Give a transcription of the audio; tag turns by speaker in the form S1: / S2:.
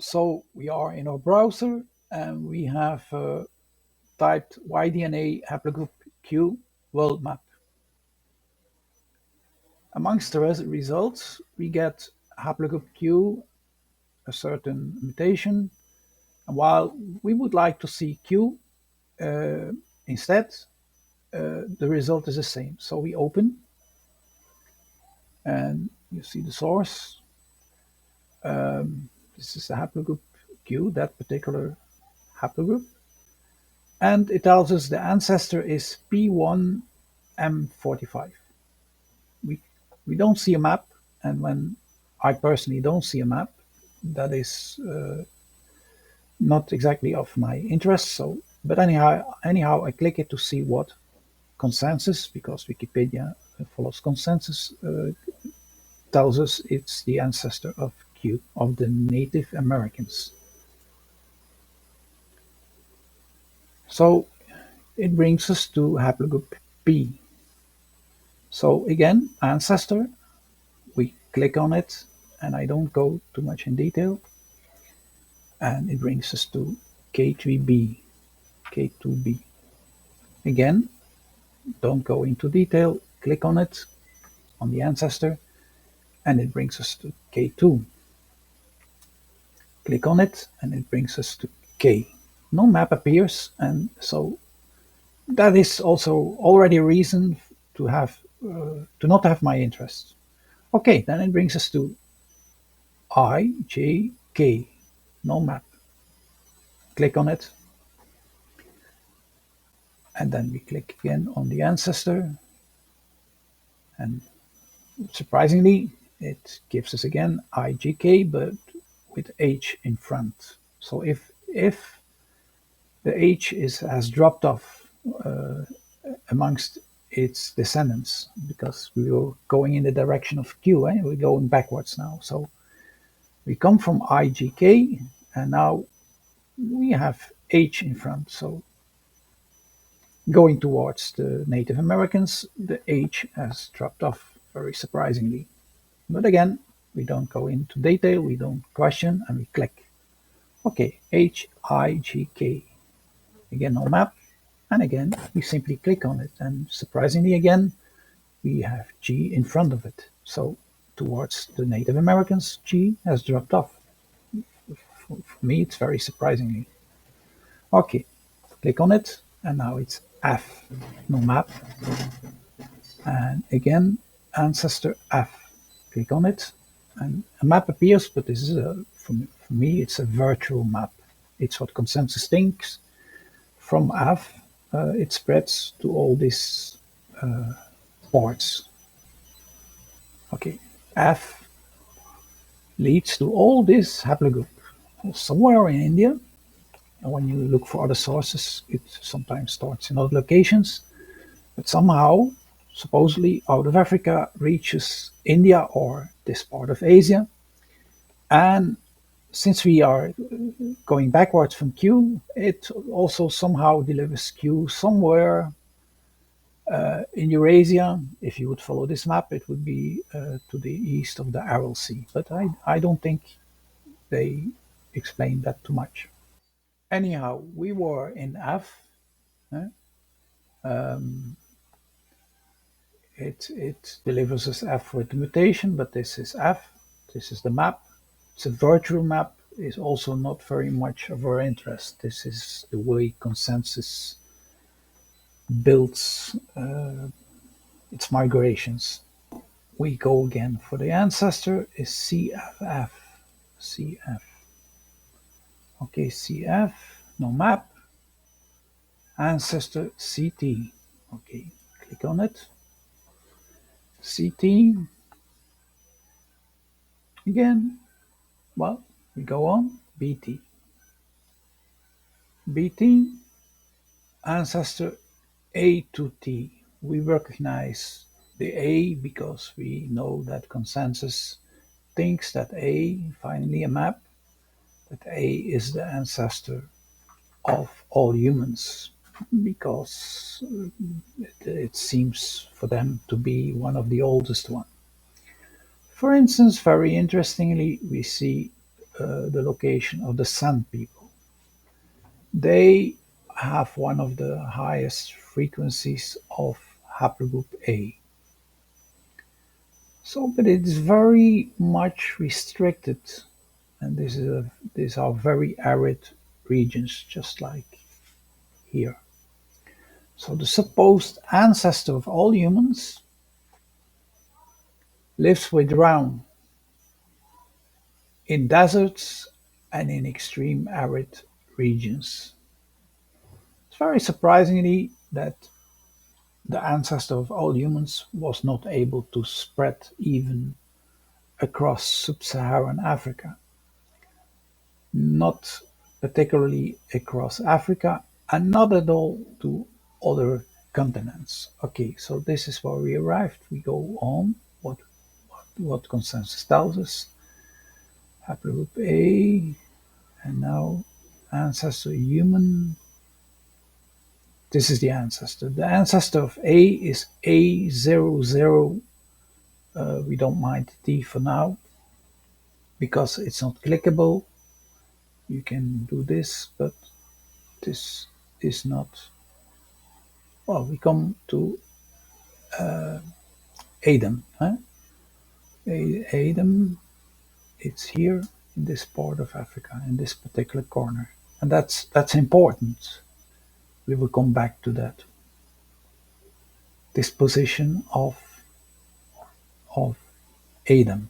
S1: So we are in our browser and we have typed YDNA haplogroup Q world map. Amongst the results, we get haplogroup Q, a certain mutation. And while we would like to see Q instead, the result is the same. So we open and you see the source. This is the haplogroup Q, that particular haplogroup. And it tells us the ancestor is P1M45. We, we don't see a map, and when I personally don't see a map, that is not exactly of my interest. So, but anyhow, I click it to see what consensus, because Wikipedia follows consensus, tells us it's the ancestor of Q, of the Native Americans. So it brings us to haplogroup P. So again, ancestor, we click on it, and I don't go too much in detail, and it brings us to K3B, K2B. Again, don't go into detail, click on it, on the ancestor, and it brings us to K2. Click on it, and it brings us to K. No map appears, and so that is also already a reason to not have my interest. Okay, then it brings us to HIJK. No map. Click on it, and then we click again on the ancestor, and surprisingly it gives us again IGK, but with H in front. So if the H has dropped off amongst its descendants, because we were going in the direction of Q, we're going backwards now. So we come from IGK, and now we have H in front. So going towards the Native Americans, the H has dropped off, very surprisingly. But again, we don't go into detail, we don't question, and we click. Okay, HIJK. Again, no map, and again, we simply click on it, and surprisingly again, we have G in front of it. So towards the Native Americans, G has dropped off. For me, it's very surprisingly. Okay, click on it, and now it's F, no map. And again, ancestor F. Click on it, and a map appears, but this is for me, it's a virtual map. It's what consensus thinks. From F, it spreads to all these ports. Okay, F leads to all this haplogroup somewhere in India. And when you look for other sources, it sometimes starts in other locations, but somehow, supposedly out of Africa, reaches India or this part of Asia. And since we are going backwards from Q, it also somehow delivers Q somewhere in Eurasia. If you would follow this map, it would be to the east of the Aral Sea. But I don't think they explain that too much. Anyhow, we were in F. It delivers us F with the mutation, but this is F. This is the map. It's a virtual map. Is also not very much of our interest. This is the way consensus builds its migrations. We go again for the ancestor is CFF. CF. Okay, CF, no map. Ancestor CT. Okay, click on it. CT. Again, well, we go on. BT. BT, ancestor A to T. We recognize the A because we know that consensus thinks that A, finally a map, that A is the ancestor of all humans, because it seems for them to be one of the oldest one. For instance, very interestingly, we see the location of the Sun people. They have one of the highest frequencies of haplogroup A. So, but it's very much restricted, and these are very arid regions, just like here. So, the supposed ancestor of all humans lives with Round in deserts and in extreme arid regions. It's very surprisingly that the ancestor of all humans was not able to spread even across sub-Saharan Africa, not particularly across Africa, and not at all to other continents. Okay, so this is where we arrived. We go on. What consensus tells us? Haplogroup A, and now ancestor human. This is the ancestor. The ancestor of A is A00. We don't mind T for now because it's not clickable. You can do this, but this is not. Well, we come to Adam. Huh? Adam, it's here in this part of Africa, in this particular corner, and that's important. We will come back to that. This position of Adam.